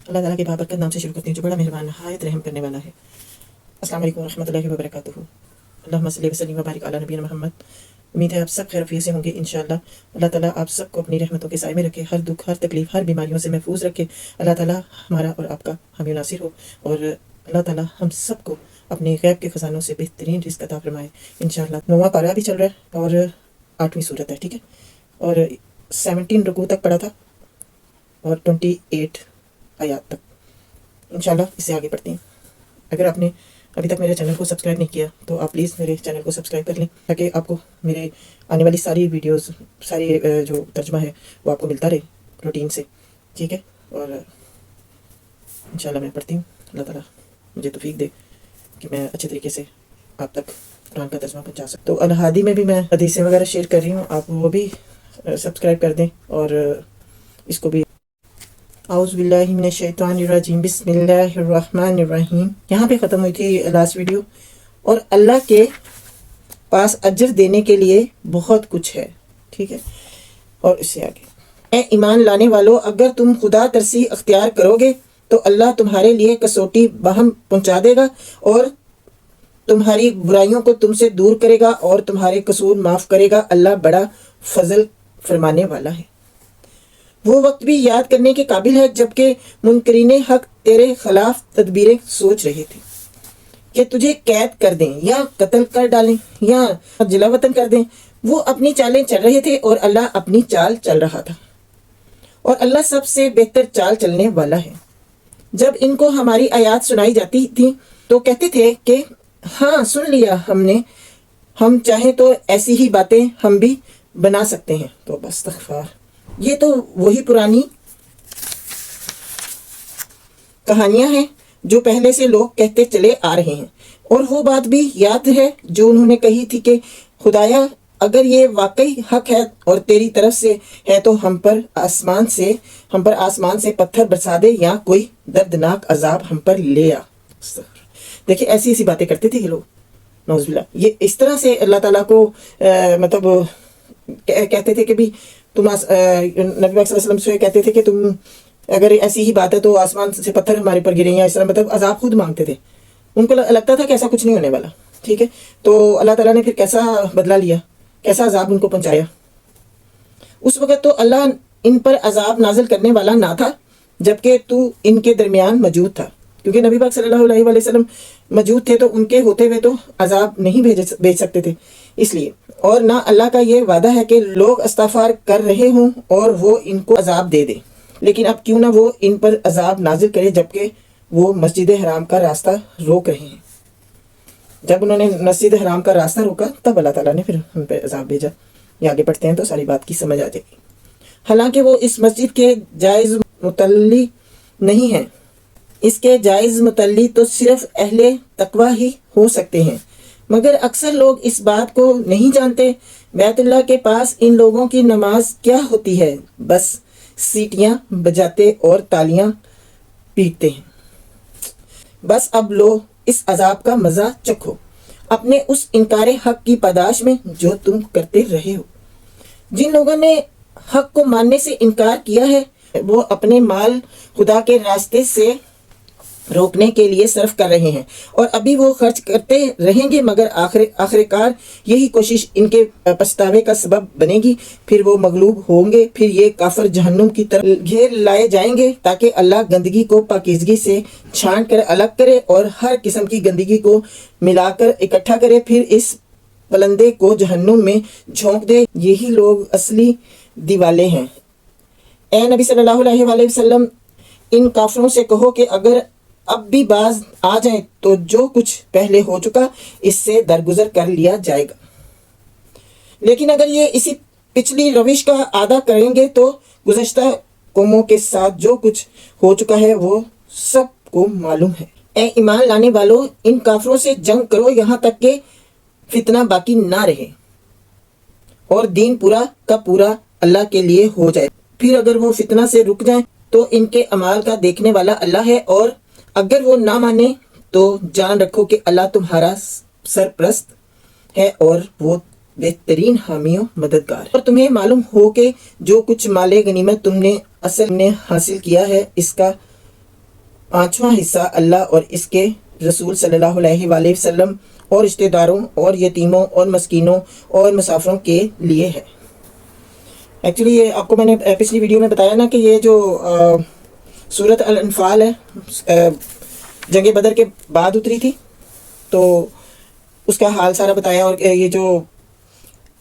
اللہ تعالیٰ کے بابرکت نام سے شروع کرتی ہوں جو بڑا مہربان نہایت رحم کرنے والا ہے۔ السلام علیکم ورحمۃ اللہ وبرکاتہ۔ اللہم صلی وسلم وبارک علی نبینا محمد۔ امید ہے آپ سب خیر وفیت سے ہوں گے انشاءاللہ۔ اللہ تعالیٰ آپ سب کو اپنی رحمتوں کے سائے میں رکھے، ہر دکھ، ہر تکلیف، ہر بیماریوں سے محفوظ رکھے۔ اللہ تعالیٰ ہمارا اور آپ کا حامی و ناصر ہو، اور اللہ تعالیٰ ہم سب کو اپنے غیب کے خزانوں سے بہترین رزق عطا فرمائے انشاءاللہ۔ 9واں پارہ بھی چل رہا ہے اور 8ویں سورت ہے، ٹھیک ہے، اور 17 رکوع تک پڑھا تھا اور 28 آیات تک انشاءاللہ اس سے آگے پڑھتے ہیں۔ اگر آپ نے ابھی تک میرے چینل کو سبسکرائب نہیں کیا تو آپ پلیز میرے چینل کو سبسکرائب کر لیں، تاکہ آپ کو میرے آنے والی ساری ویڈیوز، ساری جو ترجمہ ہے وہ آپ کو ملتا رہے روٹین سے، ٹھیک ہے۔ اور انشاءاللہ میں پڑھتی ہوں، اللہ تعالیٰ مجھے توفیق دے کہ میں اچھے طریقے سے آپ تک قرآن کا ترجمہ پہنچا سکوں۔ تو الہادی میں بھی میں حدیثیں وغیرہ شیئر کر رہی ہوں، آپ وہ بھی سبسکرائب کر دیں اور اس کو بھی۔ اعوذ باللہ من الشیطان الرجیم، بسم اللہ الرحمن الرحیم۔ یہاں پہ ختم ہوئی تھی لاسٹ ویڈیو، اور اللہ کے پاس اجر دینے کے لیے بہت کچھ ہے، ٹھیک ہے۔ اور اس سے آگے، اے ایمان لانے والو، اگر تم خدا ترسی اختیار کرو گے تو اللہ تمہارے لیے کسوٹی بہم پہنچا دے گا، اور تمہاری برائیوں کو تم سے دور کرے گا اور تمہارے قصور معاف کرے گا۔ اللہ بڑا فضل فرمانے والا ہے۔ وہ وقت بھی یاد کرنے کے قابل ہے جبکہ منکرین حق تیرے خلاف تدبیریں سوچ رہے تھے کہ تجھے قید کر دیں یا قتل کر ڈالیں یا جلا وطن کر دیں۔ وہ اپنی چالیں چل رہے تھے اور اللہ اپنی چال چل رہا تھا، اور اللہ سب سے بہتر چال چلنے والا ہے۔ جب ان کو ہماری آیات سنائی جاتی تھی تو کہتے تھے کہ ہاں سن لیا ہم نے، ہم چاہیں تو ایسی ہی باتیں ہم بھی بنا سکتے ہیں۔ تو بس استغفار، یہ تو وہی پرانی کہانیاں ہیں جو پہلے سے لوگ کہتے چلے آ رہے ہیں، اور وہ بات بھی یاد ہے جو انہوں نے کہی تھی کہ خدایا اگر یہ واقعی حق ہے اور تیری طرف سے ہے تو ہم پر آسمان سے پتھر برسا دے یا کوئی دردناک عذاب ہم پر لے آ۔ دیکھیں ایسی باتیں کرتے تھے یہ لوگ، نعوذ باللہ۔ یہ اس طرح سے اللہ تعالیٰ کو مطلب کہتے تھے کہ بھی تم نبی پاک صلی اللہ علیہ وسلم سے کہتے تھے کہ تم اگر ایسی ہی بات ہے تو آسمان سے پتھر ہمارے پر گریں، یا اس طرح مطلب عذاب خود مانگتے تھے۔ ان کو لگتا تھا کہ ایسا کچھ نہیں ہونے والا، ٹھیک ہے۔ تو اللہ تعالیٰ نے پھر کیسا بدلہ لیا، کیسا عذاب ان کو پہنچایا۔ اس وقت تو اللہ ان پر عذاب نازل کرنے والا نہ تھا جبکہ تو ان کے درمیان موجود تھا، کیونکہ نبی پاک صلی اللہ علیہ وسلم موجود تھے تو ان کے ہوتے ہوئے تو عذاب نہیں بھیج سکتے تھے، اس لیے۔ اور نہ اللہ کا یہ وعدہ ہے کہ لوگ استغفار کر رہے ہوں اور وہ ان کو عذاب دے دے، لیکن اب کیوں نہ وہ ان پر عذاب نازل کرے جبکہ وہ مسجد حرام کا راستہ روک رہے ہیں۔ جب انہوں نے مسجد حرام کا راستہ روکا تب اللہ تعالیٰ نے پھر ان پہ عذاب بھیجا۔ یہ آگے پڑھتے ہیں تو ساری بات کی سمجھ آ جائے گی۔ حالانکہ وہ اس مسجد کے جائز متعلی نہیں ہیں، اس کے جائز متعلی تو صرف اہل تقوی ہی ہو سکتے ہیں، مگر اکثر لوگ اس بات کو نہیں جانتے۔ بیت اللہ کے پاس ان لوگوں کی نماز کیا ہوتی ہے؟ بس سیٹیاں بجاتے اور تالیاں پیٹتے ہیں۔ بس اب لو اس عذاب کا مزہ چکھو اپنے اس انکار حق کی پاداش میں جو تم کرتے رہے ہو۔ جن لوگوں نے حق کو ماننے سے انکار کیا ہے وہ اپنے مال خدا کے راستے سے روکنے کے لیے صرف کر رہے ہیں، اور ابھی وہ خرچ کرتے رہیں گے، مگر آخر کار یہی کوشش ان کے پچھتاوے کا سبب بنے گی۔ پھر وہ مغلوب ہوں گے، پھر یہ کافر جہنم کی طرف گھیر لائے جائیں گے تاکہ اللہ گندگی کو پاکیزگی سے چھان کر الگ کرے اور ہر قسم کی گندگی کو ملا کر اکٹھا کرے، پھر اس پلندے کو جہنم میں جھونک دے۔ یہی لوگ اصلی دیوالے ہیں۔ اے نبی صلی اللہ علیہ وآلہ وسلم، ان کافروں سے کہو کہ اگر اب بھی باز آ جائیں تو جو کچھ پہلے ہو چکا اس سے درگزر کر لیا جائے گا، لیکن اگر یہ اسی پچھلی روش کا عادہ کریں گے تو گزشتہ قوموں کے ساتھ جو کچھ ہو چکا ہے وہ سب کو معلوم ہے۔ اے ایمان لانے والو، ان کافروں سے جنگ کرو یہاں تک کہ فتنہ باقی نہ رہے اور دین پورا کا پورا اللہ کے لیے ہو جائے۔ پھر اگر وہ فتنہ سے رک جائیں تو ان کے اعمال کا دیکھنے والا اللہ ہے، اور اگر وہ نہ مانے تو جان رکھو کہ اللہ تمہارا سرپرست ہے اور وہ بہترین حامی و مددگار ہے۔ اور تمہیں معلوم ہو کہ جو کچھ مال غنیمت تم نے اصل میں حاصل کیا ہے اس کا پانچواں حصہ اللہ اور اس کے رسول صلی اللہ علیہ وآلہ وسلم اور رشتہ داروں اور یتیموں اور مسکینوں اور مسافروں کے لیے ہے۔ ایکچولی یہ آپ کو میں نے پچھلی ویڈیو میں بتایا نا کہ یہ جو سورۃ الانفال ہے جنگ بدر کے بعد اتری تھی، تو اس کا حال سارا بتایا، اور یہ جو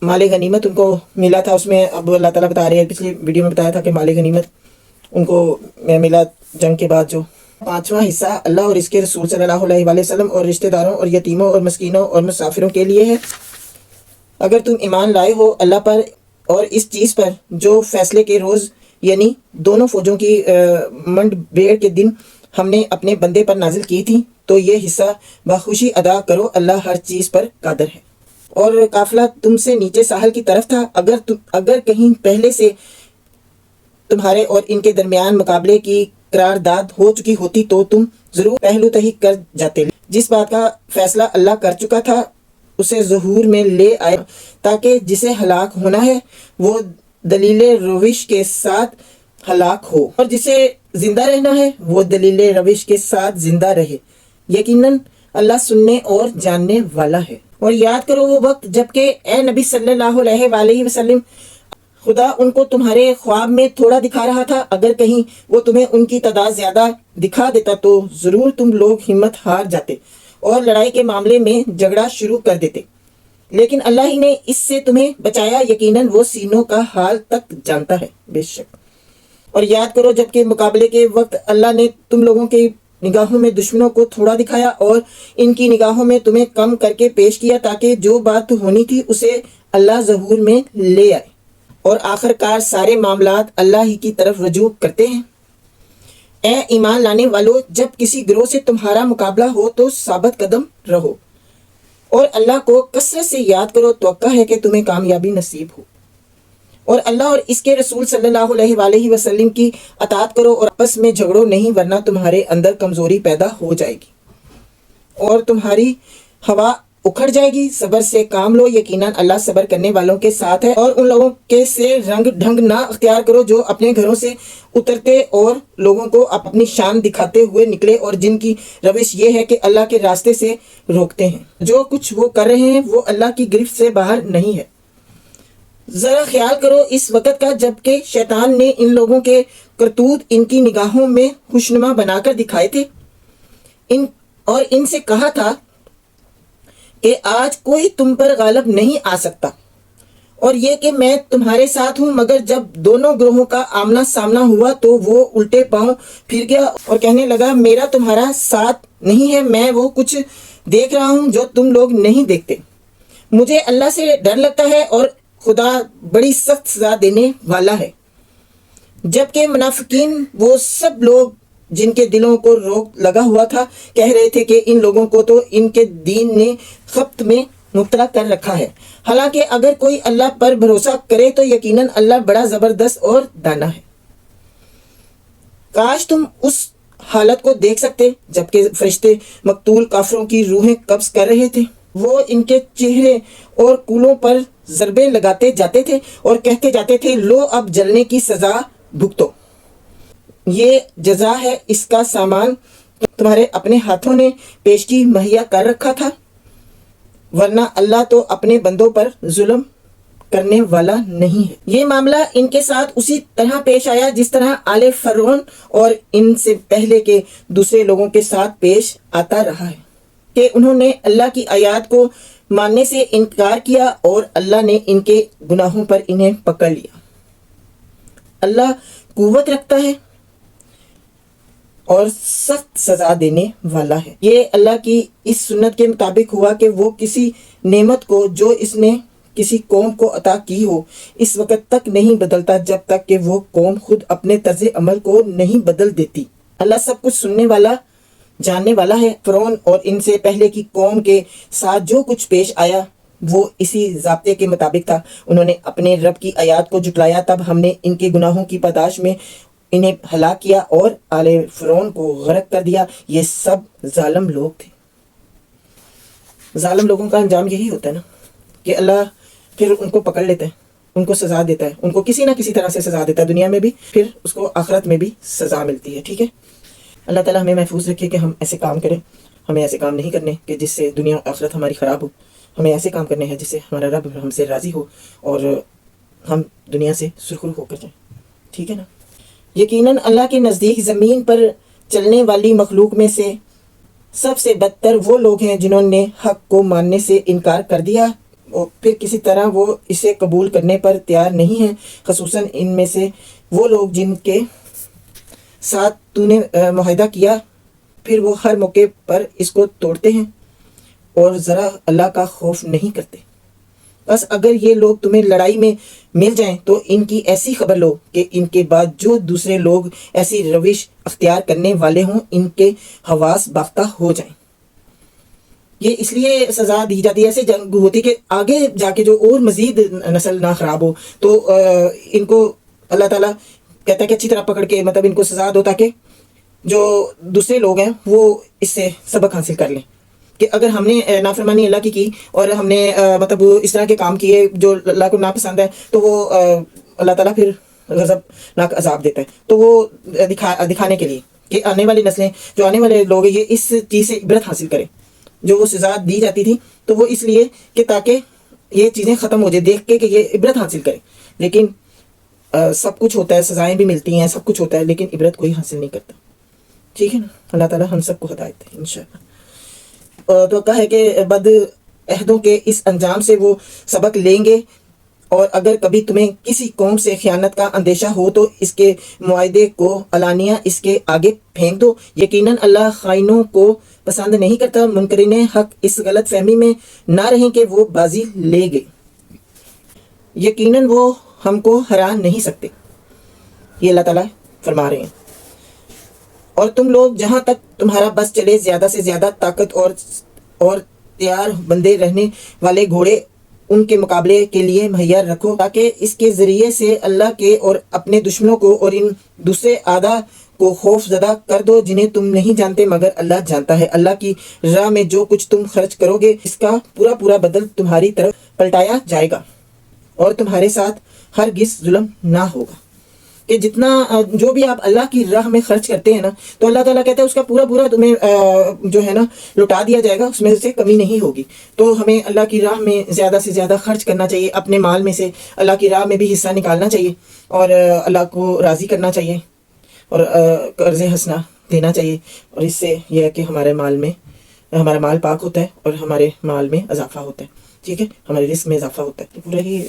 مال غنیمت ان کو ملا تھا اس میں اب اللہ تعالیٰ بتا رہے ہیں، پچھلی ویڈیو میں بتایا تھا کہ مال غنیمت ان کو ملا جنگ کے بعد۔ جو پانچواں حصہ اللہ اور اس کے رسول صلی اللہ علیہ وآلہ وسلم اور رشتہ داروں اور یتیموں اور مسکینوں اور مسافروں کے لیے ہے۔ اگر تم ایمان لائے ہو اللہ پر اور اس چیز پر جو فیصلے کے روز یعنی دونوں فوجوں کی منڈ بھیڑ کے دن ہم نے اپنے بندے پر نازل کی تھی، تو یہ حصہ بخوشی ادا کرو، اللہ ہر چیز پر قادر ہے۔ اور قافلہ تم سے نیچے ساحل کی طرف تھا، اگر کہیں پہلے سے تمہارے اور ان کے درمیان مقابلے کی قرارداد ہو چکی ہوتی تو تم ضرور پہلو تہی کر جاتے۔ جس بات کا فیصلہ اللہ کر چکا تھا اسے ظہور میں لے آئے، تاکہ جسے ہلاک ہونا ہے وہ دلیل روش کے ساتھ ہلاک ہو، اور جسے زندہ رہنا ہے وہ دلیل روش کے ساتھ زندہ رہے۔ یقیناً اللہ سننے اور جاننے والا ہے۔ اور یاد کرو وہ وقت جب کہ اے نبی صلی اللہ علیہ وآلہ وسلم خدا ان کو تمہارے خواب میں تھوڑا دکھا رہا تھا، اگر کہیں وہ تمہیں ان کی تعداد زیادہ دکھا دیتا تو ضرور تم لوگ ہمت ہار جاتے اور لڑائی کے معاملے میں جھگڑا شروع کر دیتے، لیکن اللہ ہی نے اس سے تمہیں بچایا، یقیناً وہ سینوں کا حال تک جانتا ہے بے شک۔ اور یاد کرو جب کہ مقابلے کے وقت اللہ نے تم لوگوں کی نگاہوں میں دشمنوں کو تھوڑا دکھایا اور ان کی نگاہوں میں تمہیں کم کر کے پیش کیا، تاکہ جو بات ہونی تھی اسے اللہ ظہور میں لے آئے، اور آخر کار سارے معاملات اللہ ہی کی طرف رجوع کرتے ہیں۔ اے ایمان لانے والو، جب کسی گروہ سے تمہارا مقابلہ ہو تو ثابت قدم رہو اور اللہ کو کثرت سے یاد کرو، توقع ہے کہ تمہیں کامیابی نصیب ہو۔ اور اللہ اور اس کے رسول صلی اللہ علیہ وآلہ وسلم کی اطاعت کرو اور آپس میں جھگڑو نہیں، ورنہ تمہارے اندر کمزوری پیدا ہو جائے گی اور تمہاری ہوا اکھڑ جائے گی۔ صبر سے کام لو، یقیناً اللہ صبر کرنے والوں کے ساتھ ہے۔ اور ان لوگوں کے سے رنگ ڈھنگ نہ اختیار کرو جو اپنے گھروں سے اترتے اور لوگوں کو اپنی شان دکھاتے ہوئے نکلے، اور جن کی روش یہ ہے کہ اللہ کے راستے سے روکتے ہیں۔ جو کچھ وہ کر رہے ہیں وہ اللہ کی گرفت سے باہر نہیں ہے۔ ذرا خیال کرو اس وقت کا جب کہ شیطان نے ان لوگوں کے کرتوت ان کی نگاہوں میں خوشنما بنا کر دکھائے تھے، اور ان سے کہا تھا کہ آج کوئی تم پر غالب نہیں آ سکتا، اور یہ کہ میں تمہارے ساتھ ہوں۔ مگر جب دونوں گروہوں کا آمنا سامنا ہوا تو وہ الٹے پاؤں پھر گیا اور کہنے لگا میرا تمہارا ساتھ نہیں ہے، میں وہ کچھ دیکھ رہا ہوں جو تم لوگ نہیں دیکھتے۔ مجھے اللہ سے ڈر لگتا ہے اور خدا بڑی سخت سزا دینے والا ہے۔ جبکہ منافقین وہ سب لوگ جن کے دلوں کو روک لگا ہوا تھا کہہ رہے تھے کہ ان لوگوں کو تو ان کے دین نے خبط میں مبتلا کر رکھا ہے، حالانکہ اگر کوئی اللہ پر بھروسہ کرے تو یقیناً اللہ بڑا زبردست اور دانا ہے۔ کاش تم اس حالت کو دیکھ سکتے جبکہ فرشتے مقتول کافروں کی روحیں قبض کر رہے تھے، وہ ان کے چہرے اور کولوں پر ضربے لگاتے جاتے تھے اور کہتے جاتے تھے لو اب جلنے کی سزا بھگتو، یہ جزا ہے، اس کا سامان تمہارے اپنے ہاتھوں نے پیشگی مہیا کر رکھا تھا، ورنہ اللہ تو اپنے بندوں پر ظلم کرنے والا نہیں ہے۔ یہ معاملہ ان کے ساتھ اسی طرح پیش آیا جس طرح آل فرعون اور ان سے پہلے کے دوسرے لوگوں کے ساتھ پیش آتا رہا ہے کہ انہوں نے اللہ کی آیات کو ماننے سے انکار کیا اور اللہ نے ان کے گناہوں پر انہیں پکڑ لیا۔ اللہ قوت رکھتا ہے اور سخت سزا دینے والا ہے۔ یہ اللہ کی اس سنت کے مطابق ہوا کہ وہ کسی نعمت کو جو اس نے کسی قوم کو عطا کی ہو اس وقت تک نہیں بدلتا جب تک کہ وہ قوم خود اپنے طرز عمل کو نہیں بدل دیتی۔ اللہ سب کچھ سننے والا جاننے والا ہے۔ فرعون اور ان سے پہلے کی قوم کے ساتھ جو کچھ پیش آیا وہ اسی ضابطے کے مطابق تھا، انہوں نے اپنے رب کی آیات کو جھٹلایا، تب ہم نے ان کے گناہوں کی پاداش میں انہیں ہلاک کیا اور آل فرعون کو غرق کر دیا۔ یہ سب ظالم لوگ تھے۔ ظالم لوگوں کا انجام یہی ہوتا ہے نا کہ اللہ پھر ان کو پکڑ لیتا ہے، ان کو سزا دیتا ہے، ان کو کسی نہ کسی طرح سے سزا دیتا ہے دنیا میں بھی، پھر اس کو آخرت میں بھی سزا ملتی ہے۔ ٹھیک ہے، اللہ تعالیٰ ہمیں محفوظ رکھے کہ ہم ایسے کام کریں. ہمیں ایسے کام نہیں کرنے کہ جس سے دنیا و آخرت ہماری خراب ہو. ہمیں ایسے کام کرنے ہیں جس سے ہمارا رب ہم سے راضی ہو اور ہم دنیا سے سرخرو ہو کر جائیں. ٹھیک ہے نا. یقیناً اللہ کے نزدیک زمین پر چلنے والی مخلوق میں سے سب سے بدتر وہ لوگ ہیں جنہوں نے حق کو ماننے سے انکار کر دیا اور پھر کسی طرح وہ اسے قبول کرنے پر تیار نہیں ہیں، خصوصاً ان میں سے وہ لوگ جن کے ساتھ تو نے معاہدہ کیا، پھر وہ ہر موقع پر اس کو توڑتے ہیں اور ذرا اللہ کا خوف نہیں کرتے. بس اگر یہ لوگ تمہیں لڑائی میں مل جائیں تو ان کی ایسی خبر لو کہ ان کے بعد جو دوسرے لوگ ایسی روش اختیار کرنے والے ہوں ان کے حواس باختہ ہو جائیں. یہ اس لیے سزا دی جاتی ہے، ایسے جنگ ہوتی کہ آگے جا کے جو اور مزید نسل نہ خراب ہو تو ان کو اللہ تعالیٰ کہتا ہے کہ اچھی طرح پکڑ کے مطلب ان کو سزا دو تاکہ جو دوسرے لوگ ہیں وہ اس سے سبق حاصل کر لیں کہ اگر ہم نے نافرمانی اللہ کی اور ہم نے مطلب اس طرح کے کام کیے جو اللہ کو ناپسند ہے تو وہ اللہ تعالیٰ پھر غضبناک عذاب دیتا ہے. تو وہ دکھانے کے لیے کہ آنے والی نسلیں جو آنے والے لوگ یہ اس چیز سے عبرت حاصل کریں. جو وہ سزا دی جاتی تھی تو وہ اس لیے کہ تاکہ یہ چیزیں ختم ہو جائے، دیکھ کے کہ یہ عبرت حاصل کریں. لیکن سب کچھ ہوتا ہے، سزائیں بھی ملتی ہیں، سب کچھ ہوتا ہے، لیکن عبرت کوئی حاصل نہیں کرتا. ٹھیک ہے نا. اللہ تعالیٰ ہم سب کو ہدایت دے انشاءاللہ. تو کہا ہے کہ بد عہدوں کے اس انجام سے وہ سبق لیں گے، اور اگر کبھی تمہیں کسی قوم سے خیانت کا اندیشہ ہو تو اس کے معاہدے کو علانیہ اس کے آگے پھینک دو. یقیناً اللہ خائنوں کو پسند نہیں کرتا. منکرین حق اس غلط فہمی میں نہ رہیں کہ وہ بازی لے گئے. یقیناً وہ ہم کو ہرا نہیں سکتے. یہ اللہ تعالیٰ فرما رہے ہیں. اور تم لوگ جہاں تک تمہارا بس چلے زیادہ سے زیادہ طاقت اور تیار بندے رہنے والے گھوڑے ان کے مقابلے کے لیے مہیا رکھو، تاکہ اس کے ذریعے سے اللہ کے اور اپنے دشمنوں کو اور ان دوسرے اعداء کو خوف زدہ کر دو جنہیں تم نہیں جانتے مگر اللہ جانتا ہے. اللہ کی راہ میں جو کچھ تم خرچ کرو گے اس کا پورا بدل تمہاری طرف پلٹایا جائے گا اور تمہارے ساتھ ہرگز ظلم نہ ہوگا. کہ جتنا جو بھی آپ اللہ کی راہ میں خرچ کرتے ہیں نا تو اللہ تعالیٰ کہتا ہے اس کا پورا تمہیں جو ہے نا لوٹا دیا جائے گا، اس میں سے کمی نہیں ہوگی. تو ہمیں اللہ کی راہ میں زیادہ سے زیادہ خرچ کرنا چاہیے، اپنے مال میں سے اللہ کی راہ میں بھی حصہ نکالنا چاہیے اور اللہ کو راضی کرنا چاہیے اور قرض حسنہ دینا چاہیے. اور اس سے یہ ہے کہ ہمارا مال پاک ہوتا ہے اور ہمارے مال میں اضافہ ہوتا ہے. ٹھیک ہے، ہمارے رزق میں اضافہ ہوتا ہے. پورا ہی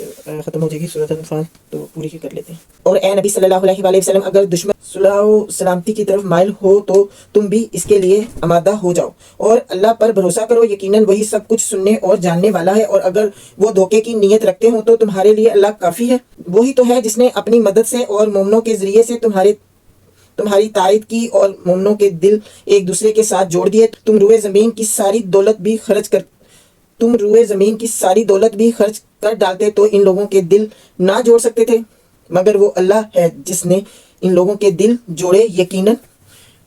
ختم ہو جائے گی سورۃ الانفال، تو پوری ہی کر لیتے ہیں. اور اے نبی صلی اللہ علیہ وآلہ وسلم، اگر دشمن صلح و سلامتی کی طرف مائل ہو تو تم بھی اس کے لیے آمادہ ہو جاؤ اور اللہ پر بھروسہ کرو، یقیناً وہی سب کچھ سننے اور جاننے والا ہے. اور اگر وہ دھوکے کی نیت رکھتے ہوں تو تمہارے لیے اللہ کافی ہے. وہی تو ہے جس نے اپنی مدد سے اور مومنوں کے ذریعے سے تمہاری تائید کی اور مومنوں کے دل ایک دوسرے کے ساتھ جوڑ دیے. تم روئے زمین کی ساری دولت بھی خرچ کر ڈالتے تو ان لوگوں کے دل نہ جوڑ سکتے تھے، مگر وہ اللہ ہے جس نے ان لوگوں کے دل جوڑے، یقیناً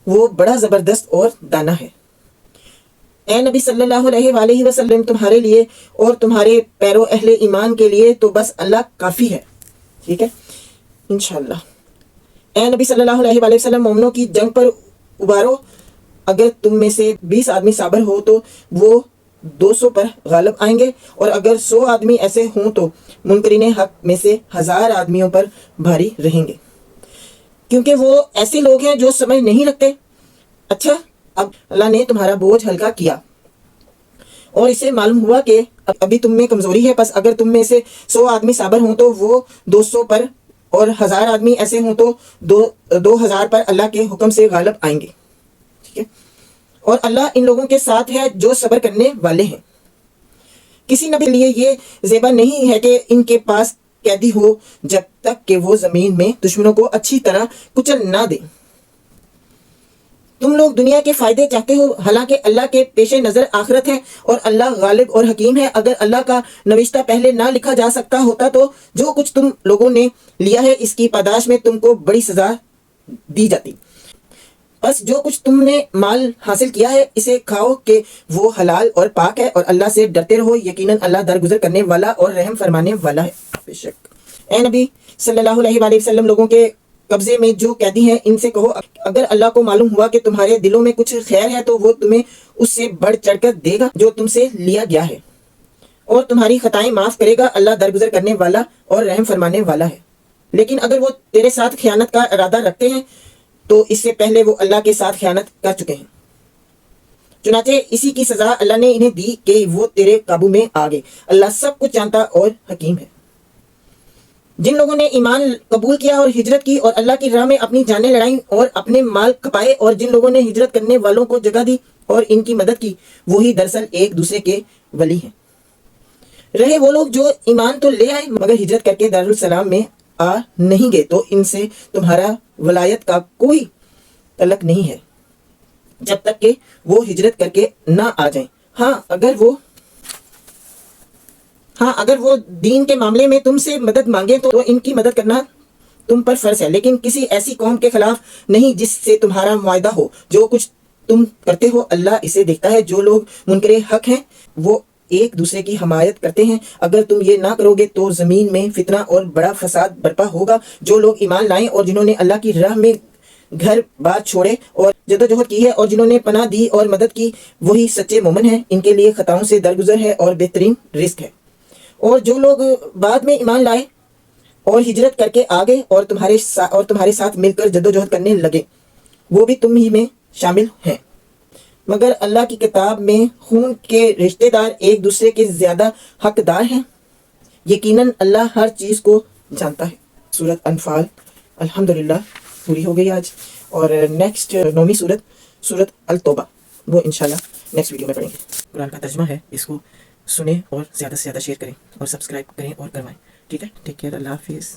وہ بڑا زبردست اور دانا ہے. اے نبی صلی اللہ علیہ وآلہ وسلم، تمہارے لیے اور تمہارے پیرو اہل ایمان کے لیے تو بس اللہ کافی ہے. ٹھیک ہے انشاءاللہ. اے نبی صلی اللہ علیہ وآلہ وسلم، مومنوں کی جنگ پر ابھارو. اگر تم میں سے 20 آدمی صابر ہو تو وہ 200 پر غالب آئیں گے، اور اگر 100 آدمی ایسے ہوں تو منکرین حق میں سے 1000 آدمیوں پر بھاری رہیں گے، کیونکہ وہ ایسے لوگ ہیں جو سمجھ نہیں رکھتے. اچھا، اب اللہ نے تمہارا بوجھ ہلکا کیا اور اسے معلوم ہوا کہ ابھی تم میں کمزوری ہے، پس اگر تم میں سے 100 آدمی صابر ہوں تو وہ 200 پر، اور 1000 آدمی ایسے ہوں تو 2000 پر اللہ کے حکم سے غالب آئیں گے. ٹھیک ہے. اور اللہ ان لوگوں کے ساتھ ہے جو صبر کرنے والے ہیں. کسی نبی کے لیے یہ زیبا نہیں ہے کہ ان کے پاس قیدی ہو جب تک کہ وہ زمین میں دشمنوں کو اچھی طرح کچل نہ دے. تم لوگ دنیا کے فائدے چاہتے ہو، حالانکہ اللہ کے پیش نظر آخرت ہے اور اللہ غالب اور حکیم ہے. اگر اللہ کا نوشتہ پہلے نہ لکھا جا سکتا ہوتا تو جو کچھ تم لوگوں نے لیا ہے اس کی پاداش میں تم کو بڑی سزا دی جاتی. بس جو کچھ تم نے مال حاصل کیا ہے اسے کھاؤ کہ وہ حلال اور پاک ہے، اور اللہ سے ڈرتے رہو، یقیناً اللہ درگزر کرنے والا اور رحم فرمانے والا ہے. بے شک اے نبی صلی اللہ علیہ وآلہ وسلم، لوگوں کے قبضے میں جو قیدی ہیں ان سے کہو اگر اللہ کو معلوم ہوا کہ تمہارے دلوں میں کچھ خیر ہے تو وہ تمہیں اس سے بڑھ چڑھ کر دے گا جو تم سے لیا گیا ہے، اور تمہاری خطائیں معاف کرے گا۔ اللہ درگزر کرنے والا اور رحم فرمانے والا ہے۔ لیکن اگر وہ تیرے ساتھ خیانت کا ارادہ رکھتے ہیں تو اس سے پہلے وہ اللہ کے ساتھ خیانت کر چکے ہیں، چنانچہ اسی کی سزا اللہ نے انہیں دی کہ وہ تیرے قابو میں آ گئے۔ اللہ سب کچھ جانتا اور حکیم ہے۔ جن لوگوں نے ایمان قبول کیا اور ہجرت کی اور اللہ کی راہ میں اپنی جانیں لڑائیں اور اپنے مال کھپائے، اور جن لوگوں نے ہجرت کرنے والوں کو جگہ دی اور ان کی مدد کی، وہی دراصل ایک دوسرے کے ولی ہیں۔ رہے وہ لوگ جو ایمان تو لے آئے مگر ہجرت کر کے دارالسلام میں آ نہیں گئے، تو ان سے تمہارا ولایت کا کوئی تعلق نہیں ہے جب تک کہ وہ ہجرت کر کے نہ آ جائیں۔ اگر وہ دین کے معاملے میں تم سے مدد مانگے تو ان کی مدد کرنا تم پر فرض ہے، لیکن کسی ایسی قوم کے خلاف نہیں جس سے تمہارا معاہدہ ہو۔ جو کچھ تم کرتے ہو اللہ اسے دیکھتا ہے۔ جو لوگ منکر حق ہیں وہ ایک دوسرے کی حمایت کرتے ہیں۔ اگر تم یہ نہ کرو گے تو زمین میں فتنہ اور بڑا فساد برپا ہوگا۔ جو لوگ ایمان لائیں اور جنہوں نے اللہ کی راہ میں گھر بار چھوڑے اور جدوجہد کی ہے اور جنہوں نے پناہ دی اور مدد کی، وہی سچے مومن ہیں۔ ان کے لیے خطاؤں سے درگزر ہے اور بہترین رزق ہے۔ اور جو لوگ بعد میں ایمان لائے اور ہجرت کر کے آگے اور تمہارے ساتھ مل کر جدوجہد کرنے لگے، وہ بھی تم ہی میں شامل ہیں۔ مگر اللہ کی کتاب میں خون کے رشتہ دار ایک دوسرے کے زیادہ حقدار ہیں۔ یقیناً اللہ ہر چیز کو جانتا ہے۔ سورۃ انفال الحمدللہ پوری ہو گئی آج، اور نیکسٹ 9ویں سورۃ التوبہ، وہ انشاءاللہ نیکسٹ ویڈیو میں پڑھیں گے۔ قرآن کا ترجمہ ہے، اس کو سنیں اور زیادہ سے زیادہ شیئر کریں اور سبسکرائب کریں اور کروائیں، ٹھیک ہے؟ ٹیک کیئر، اللہ حافظ۔